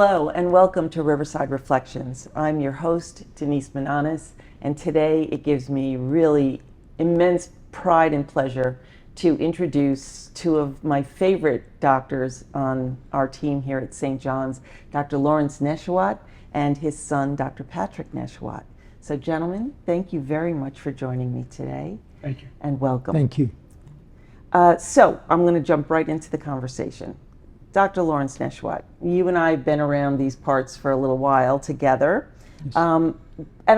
Hello and welcome to Riverside Reflections. I'm your host, Denise Mananas, and today it gives me really immense pride and pleasure to introduce two of my favorite doctors on our team here at St. John's, Dr. Lawrence Neshiwat and his son, Dr. Patrick Neshiwat. So gentlemen, thank you very much for joining me today. Thank you. And welcome. Thank you. So I'm going to jump right into the conversation. Dr. Lawrence Neshiwat, you and I have been around these parts for a little while together, Yes. And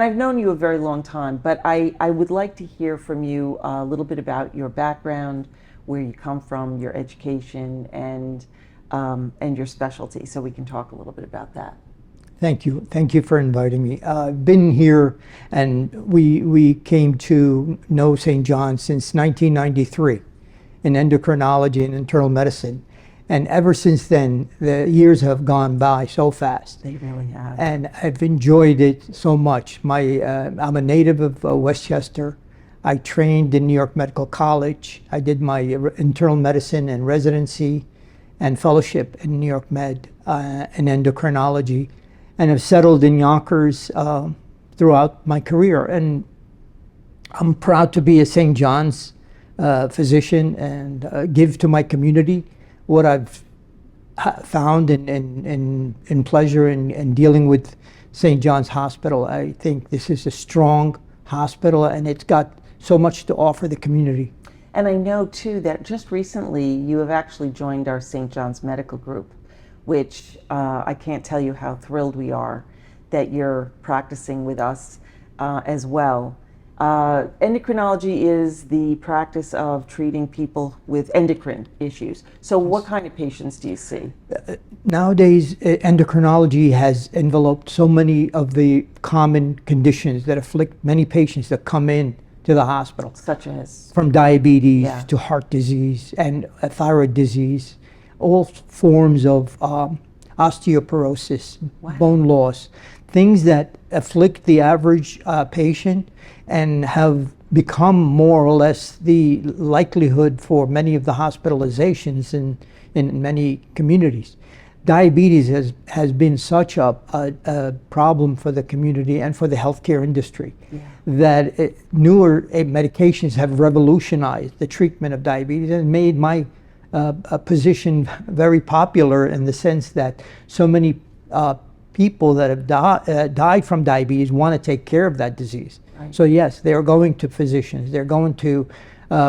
I've known you a very long time, but I would like to hear from you a little bit about your background, where you come from, your education, and your specialty, so we can talk a little bit about that. Thank you. Thank you for inviting me. I've been here, and we came to know St. John's since 1993 in endocrinology and internal medicine. And ever since then, the years have gone by so fast. They really have. And I've enjoyed it so much. I'm a native of Westchester. I trained in New York Medical College. I did my internal medicine and residency and fellowship in New York Med in endocrinology, and have settled in Yonkers throughout my career. And I'm proud to be a St. John's physician and give to my community what I've found in pleasure in dealing with St. John's Hospital. I think this is a strong hospital, and it's got so much to offer the community. And I know too that just recently you have actually joined our St. John's Medical Group, which I can't tell you how thrilled we are that you're practicing with us as well. Endocrinology is the practice of treating people with endocrine issues. So what kind of patients do you see? Nowadays, endocrinology has enveloped so many of the common conditions that afflict many patients that come in to the hospital. Such as? From diabetes Yeah. to heart disease and thyroid disease, all forms of osteoporosis, Wow. bone loss, things that afflict the average patient and have become more or less the likelihood for many of the hospitalizations in many communities. Diabetes has been such a problem for the community and for the healthcare industry, Yeah. that newer medications have revolutionized the treatment of diabetes and made my position very popular, in the sense that so many people that have died from diabetes want to take care of that disease. Right. So yes, they're going to physicians, they're going to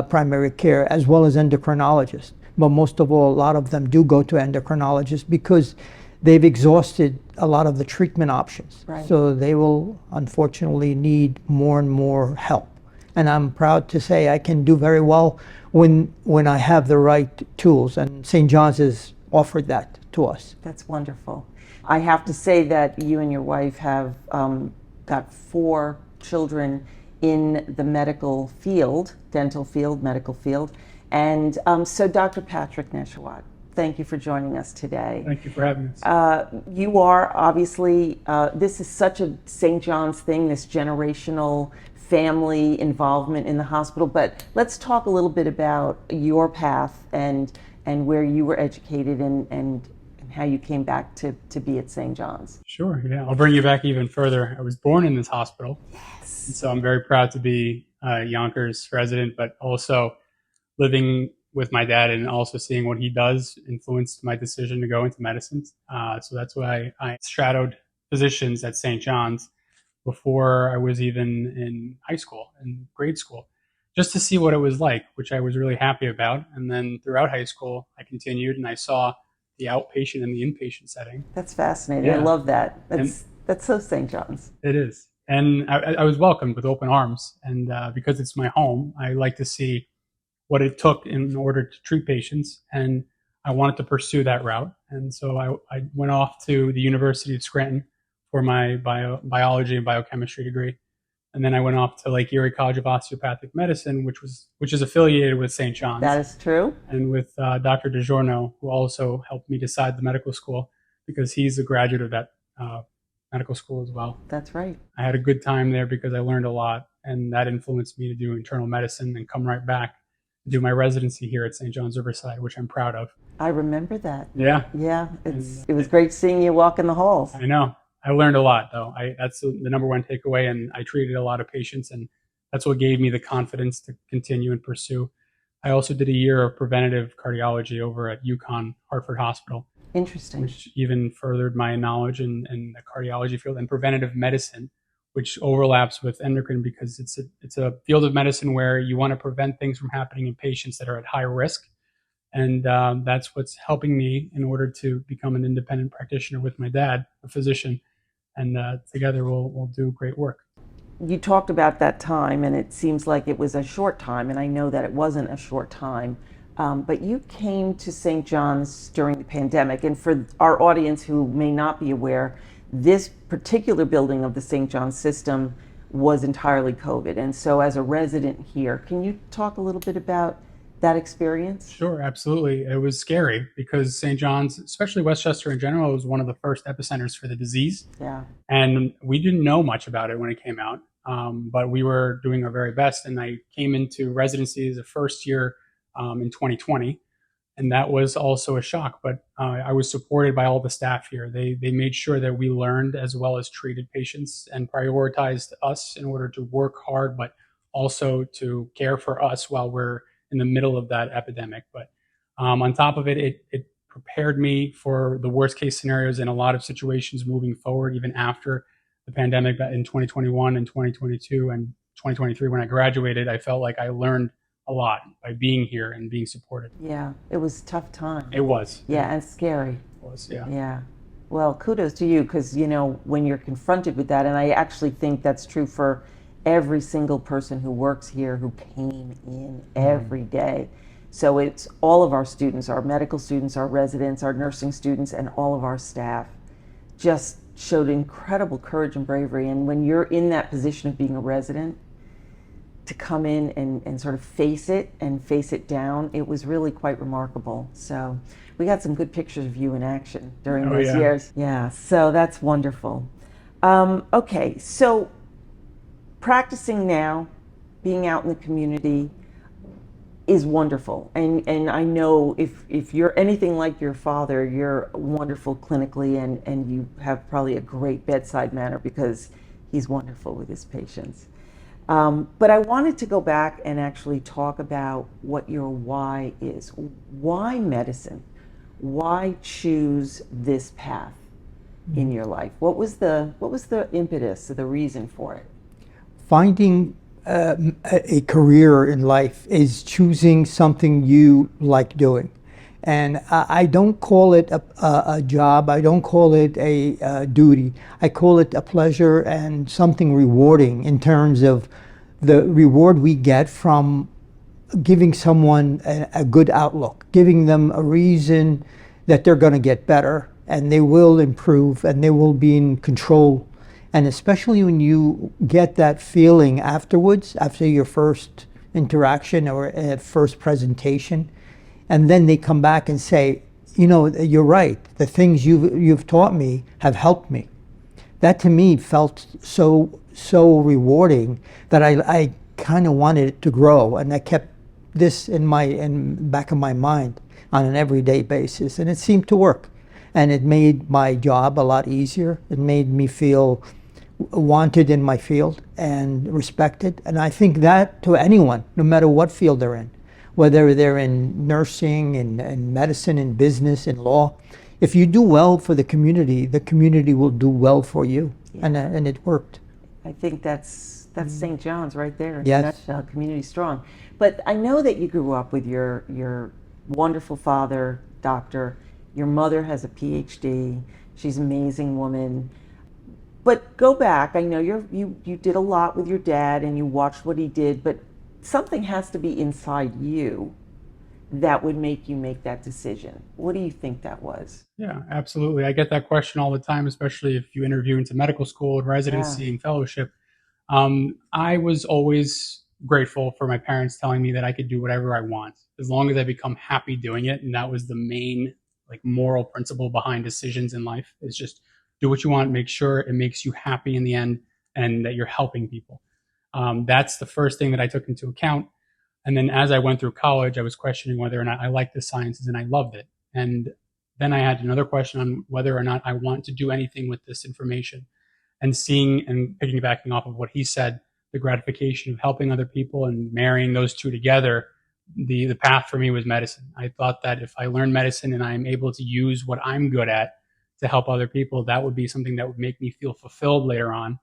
primary care, as well as endocrinologists. But most of all, a lot of them do go to endocrinologists because they've exhausted a lot of the treatment options. Right. So they will unfortunately need more and more help. And I'm proud to say I can do very well when I have the right tools, and St. John's has offered that to us. That's wonderful. I have to say that you and your wife have got 4 children in the medical field, dental field, medical field. And so Dr. Patrick Neshiwat, thank you for joining us today. Thank you for having us. You are obviously, this is such a St. John's thing, this generational family involvement in the hospital, but let's talk a little bit about your path and where you were educated and how you came back to be at St. John's. Sure, yeah. I'll bring you back even further. I was born in this hospital. Yes. And so I'm very proud to be a Yonkers resident, but also living with my dad and also seeing what he does influenced my decision to go into medicine. So that's why I shadowed physicians at St. John's before I was even in high school and grade school, just to see what it was like, which I was really happy about. And then throughout high school, I continued and I saw the outpatient and the inpatient setting. That's fascinating. Yeah. I love that. That's so St. John's. It is. And I was welcomed with open arms. And because it's my home, I like to see what it took in order to treat patients. And I wanted to pursue that route. And so I went off to the University of Scranton for my biology and biochemistry degree. And then I went off to Lake Erie College of Osteopathic Medicine, which is affiliated with St. John's. That is true. And with Dr. DiGiorno, who also helped me decide the medical school, because he's a graduate of that medical school as well. That's right. I had a good time there because I learned a lot, and that influenced me to do internal medicine and come right back and do my residency here at St. John's Riverside, which I'm proud of. I remember that. Yeah. Yeah, And it was great seeing you walk in the halls. I know. I learned a lot, though. That's the number one takeaway, and I treated a lot of patients, and that's what gave me the confidence to continue and pursue. I also did a year of preventative cardiology over at UConn Hartford Hospital, Interesting. which even furthered my knowledge in the cardiology field and preventative medicine, which overlaps with endocrine because it's a field of medicine where you want to prevent things from happening in patients that are at high risk. And that's what's helping me in order to become an independent practitioner with my dad, a physician, and together we'll do great work. You talked about that time, and it seems like it was a short time, and I know that it wasn't a short time. But you came to St. John's during the pandemic, and for our audience who may not be aware, this particular building of the St. John's system was entirely COVID. And so, as a resident here, can you talk a little bit about that experience? Sure, absolutely. It was scary because St. John's, especially Westchester in general, was one of the first epicenters for the disease. Yeah. And we didn't know much about it when it came out, but we were doing our very best. And I came into residency as a first year in 2020. And that was also a shock, but I was supported by all the staff here. They made sure that we learned as well as treated patients and prioritized us in order to work hard, but also to care for us while we're in the middle of that epidemic. But on top of it, it prepared me for the worst case scenarios in a lot of situations moving forward, even after the pandemic in 2021 and 2022 and 2023. When I graduated, I felt like I learned a lot by being here and being supported. Yeah, it was a tough time. It was. Yeah, and scary. It was, yeah. Yeah. Well, kudos to you, because, you know, when you're confronted with that, and I actually think that's true for every single person who works here who came in every day. So it's all of our students, our medical students, our residents, our nursing students, and all of our staff just showed incredible courage and bravery. And when you're in that position of being a resident, to come in and sort of face it and face it down, it was really quite remarkable. So we got some good pictures of you in action during those years. Yeah, so that's wonderful. Okay, so practicing now, being out in the community is wonderful. And I know if you're anything like your father, you're wonderful clinically, and you have probably a great bedside manner because he's wonderful with his patients. But I wanted to go back and actually talk about what your why is. Why medicine? Why choose this path in your life? What was the impetus, the reason for it? Finding a career in life is choosing something you like doing. And I don't call it a job, I don't call it a duty. I call it a pleasure and something rewarding in terms of the reward we get from giving someone a good outlook, giving them a reason that they're going to get better and they will improve and they will be in control. And especially when you get that feeling afterwards, after your first interaction or first presentation, and then they come back and say, you know, you're right, the things you've taught me have helped me. That to me felt so rewarding that I kind of wanted it to grow, and I kept this in back of my mind on an everyday basis, and it seemed to work. And it made my job a lot easier. It made me feel wanted in my field and respected. And I think that to anyone, no matter what field they're in, whether they're in nursing, in medicine, in business, in law, if you do well for the community will do well for you. Yeah. And it worked. I think that's St. John's right there in yes. a nutshell, community strong. But I know that you grew up with your wonderful father, doctor. Your mother has a PhD. She's an amazing woman. But go back, I know you did a lot with your dad and you watched what he did, but something has to be inside you that would make you make that decision. What do you think that was? Yeah, absolutely. I get that question all the time, especially if you interview into medical school and residency and fellowship. I was always grateful for my parents telling me that I could do whatever I want, as long as I become happy doing it. And that was the main moral principle behind decisions in life, is just do what you want, make sure it makes you happy in the end and that you're helping people. That's the first thing that I took into account. And then as I went through college, I was questioning whether or not I liked the sciences, and I loved it. And then I had another question on whether or not I want to do anything with this information, and seeing and piggybacking off of what he said, the gratification of helping other people and marrying those two together, the path for me was medicine. I thought that if I learn medicine and I'm able to use what I'm good at to help other people, that would be something that would make me feel fulfilled later on.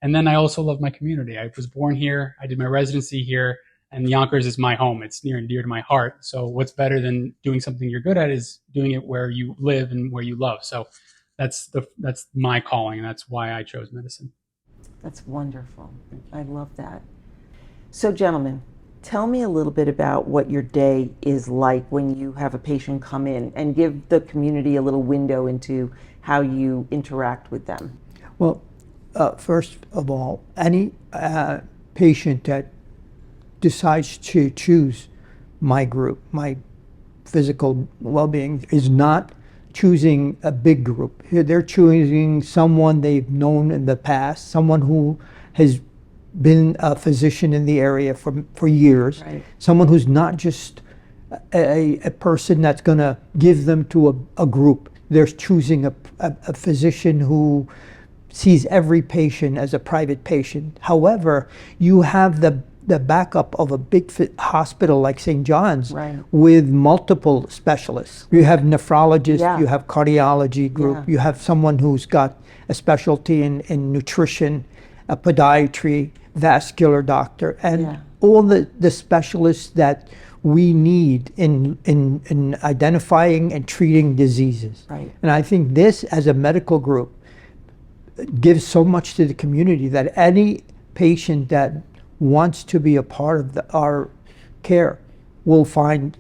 And then I also love my community. I was born here, I did my residency here, and Yonkers is my home. It's near and dear to my heart. So what's better than doing something you're good at is doing it where you live and where you love. So that's my calling, and that's why I chose medicine. That's wonderful. I love that. So, gentlemen, tell me a little bit about what your day is like when you have a patient come in, and give the community a little window into how you interact with them. Well, first of all, any patient that decides to choose my group, my physical well-being, is not choosing a big group. They're choosing someone they've known in the past, someone who has been a physician in the area for years, Right. someone who's not just a person that's going to give them to a group. They're choosing a physician who sees every patient as a private patient. However, you have the backup of a big hospital like St. John's, Right. with multiple specialists. You have nephrologists, Yeah. you have cardiology group, Yeah. you have someone who's got a specialty in nutrition, a podiatry, vascular doctor, and Yeah. all the specialists that we need in identifying and treating diseases. Right. And I think this, as a medical group, gives so much to the community that any patient that wants to be a part of our care will find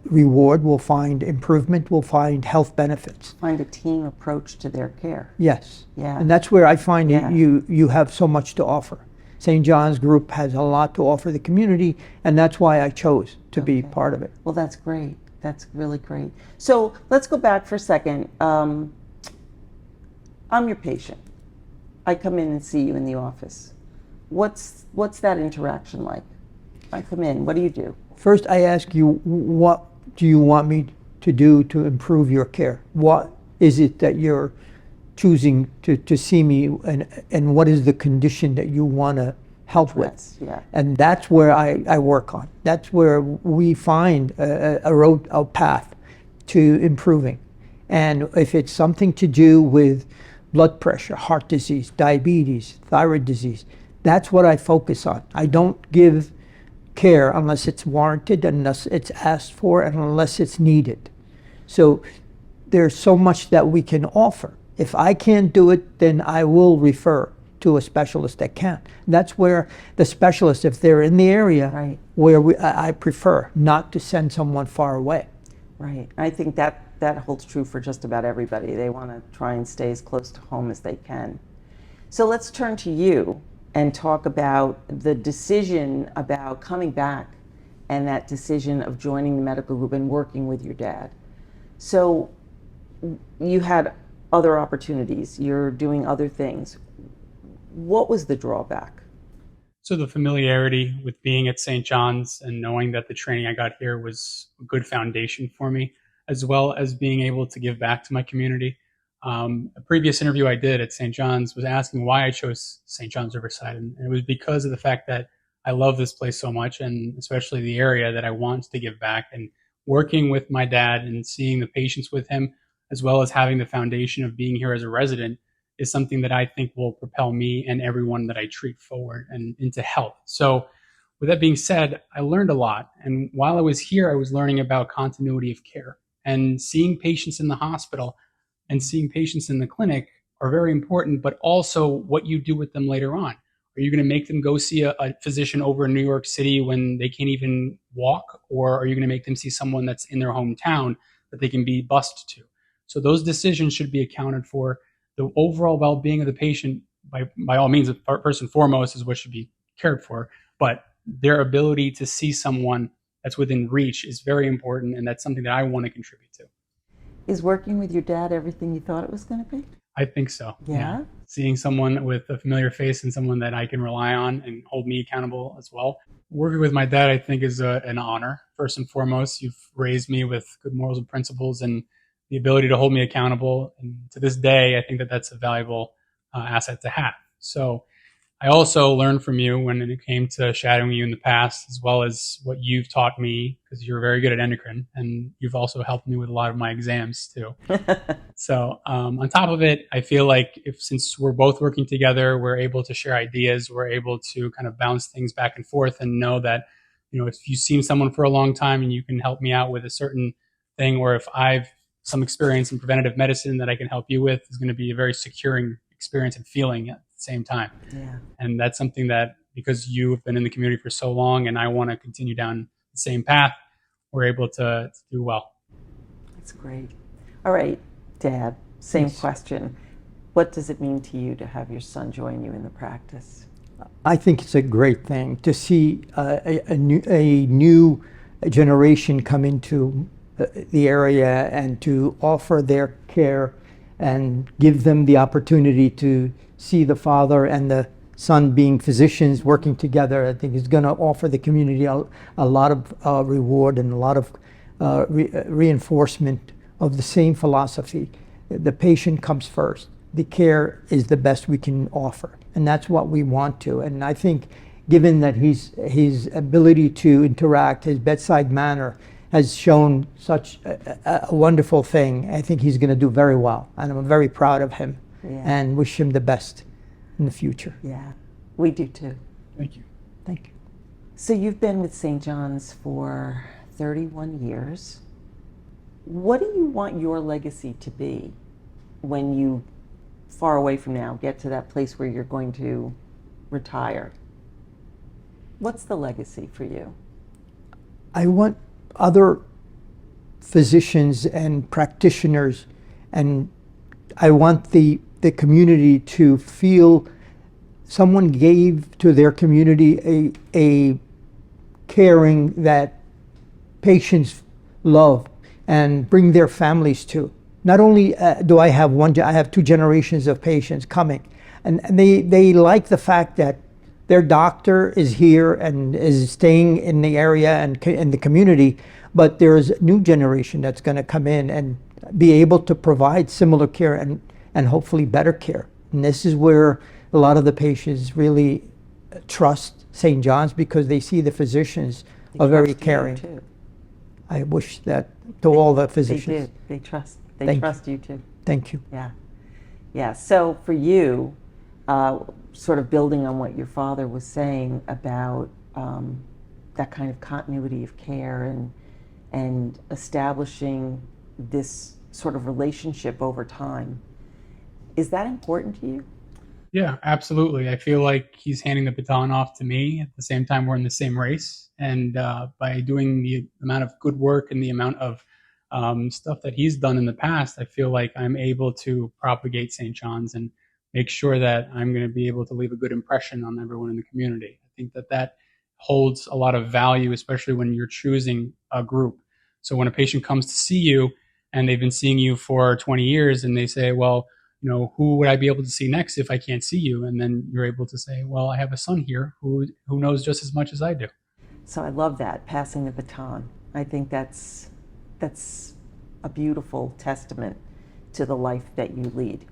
reward, will find improvement, will find health benefits. Find a team approach to their care. Yes. Yeah. And that's where I find Yeah. you have so much to offer. St. John's Group has a lot to offer the community, and that's why I chose to be Okay. part of it. Well, that's great. That's really great. So let's go back for a second. I'm your patient. I come in and see you in the office. What's that interaction like? I come in, what do you do? First, I ask you, what do you want me to do to improve your care? What is it that you're choosing to see me, and what is the condition that you want to help with? Yeah. And that's where I work on. That's where we find a path to improving. And if it's something to do with blood pressure, heart disease, diabetes, thyroid disease, that's what I focus on. I don't give care unless it's warranted, unless it's asked for, and unless it's needed. So there's so much that we can offer. If I can't do it, then I will refer to a specialist that can. That's where the specialists, if they're in the area, Right. where I prefer not to send someone far away. Right. I think that holds true for just about everybody. They want to try and stay as close to home as they can. So let's turn to you and talk about the decision about coming back, and that decision of joining the medical group and working with your dad. So you had other opportunities. You're doing other things. What was the drawback? So the familiarity with being at St. John's and knowing that the training I got here was a good foundation for me, as well as being able to give back to my community. A previous interview I did at St. John's was asking why I chose St. John's Riverside, and it was because of the fact that I love this place so much, and especially the area, that I want to give back. And working with my dad and seeing the patients with him, as well as having the foundation of being here as a resident, is something that I think will propel me and everyone that I treat forward and into health. So with that being said, I learned a lot. And while I was here, I was learning about continuity of care, and seeing patients in the hospital and seeing patients in the clinic are very important, but also what you do with them later on. Are you going to make them go see a physician over in New York City when they can't even walk? Or are you going to make them see someone that's in their hometown that they can be bused to? So those decisions should be accounted for. The overall well-being of the patient, by all means, first and foremost, is what should be cared for. But their ability to see someone that's within reach is very important, and that's something that I want to contribute to. Is working with your dad everything you thought it was going to be? I think so. Yeah? Seeing someone with a familiar face and someone that I can rely on and hold me accountable as well. Working with my dad, I think, is an honor. First and foremost, you've raised me with good morals and principles and the ability to hold me accountable. And to this day, I think that that's a valuable asset to have. So I also learned from you when it came to shadowing you in the past, as well as what you've taught me, because you're very good at endocrine, and you've also helped me with a lot of my exams too. So on top of it, I feel like since we're both working together, we're able to share ideas, we're able to kind of bounce things back and forth, and know that if you've seen someone for a long time and you can help me out with a certain thing, or if I've some experience in preventative medicine that I can help you with, is going to be a very securing experience and feeling at the same time. Yeah. And that's something that, because you have been in the community for so long and I want to continue down the same path, we're able to do well. That's great. All right, Dad, same Yes. question. What does it mean to you to have your son join you in the practice? I think it's a great thing to see a new generation come into the area and to offer their care and give them the opportunity to see the father and the son being physicians working together. I think is going to offer the community a lot of reward and a lot of reinforcement of the same philosophy. The patient comes first. The care is the best we can offer, and that's what we want to. And I think, given that his ability to interact, his bedside manner, has shown such a wonderful thing, I think he's going to do very well, and I'm very proud of him, and wish him the best in the future. Yeah, we do too. Thank you. Thank you. So you've been with St. John's for 31 years. What do you want your legacy to be when you, far away from now, get to that place where you're going to retire? What's the legacy for you? I want other physicians and practitioners, and I want the community to feel someone gave to their community a caring that patients love and bring their families to. Not only do I have I have 2 generations of patients coming, and they like the fact that their doctor is here and is staying in the area and in the community, but there's a new generation that's going to come in and be able to provide similar care and hopefully better care. And this is where a lot of the patients really trust St. John's, because they see the physicians are very caring. Too. I wish that to all the physicians. They do. They Thank trust you too. Thank you. Yeah. Yeah. So for you, sort of building on what your father was saying about that kind of continuity of care and establishing this sort of relationship over time, is that important to you? Yeah, absolutely. I feel like he's handing the baton off to me. At the same time, we're in the same race. And by doing the amount of good work and the amount of stuff that he's done in the past, I feel like I'm able to propagate St. John's and make sure that I'm going to be able to leave a good impression on everyone in the community. I think that holds a lot of value, especially when you're choosing a group. So when a patient comes to see you and they've been seeing you for 20 years and they say, well, who would I be able to see next if I can't see you? And then you're able to say, well, I have a son here who knows just as much as I do. So I love that, passing the baton. I think that's a beautiful testament to the life that you lead.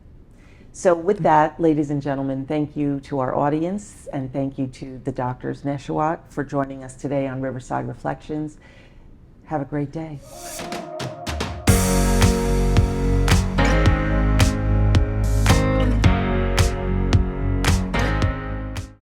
So with that, ladies and gentlemen, thank you to our audience, and thank you to the Doctors Neshiwat for joining us today on Riverside Reflections. Have a great day.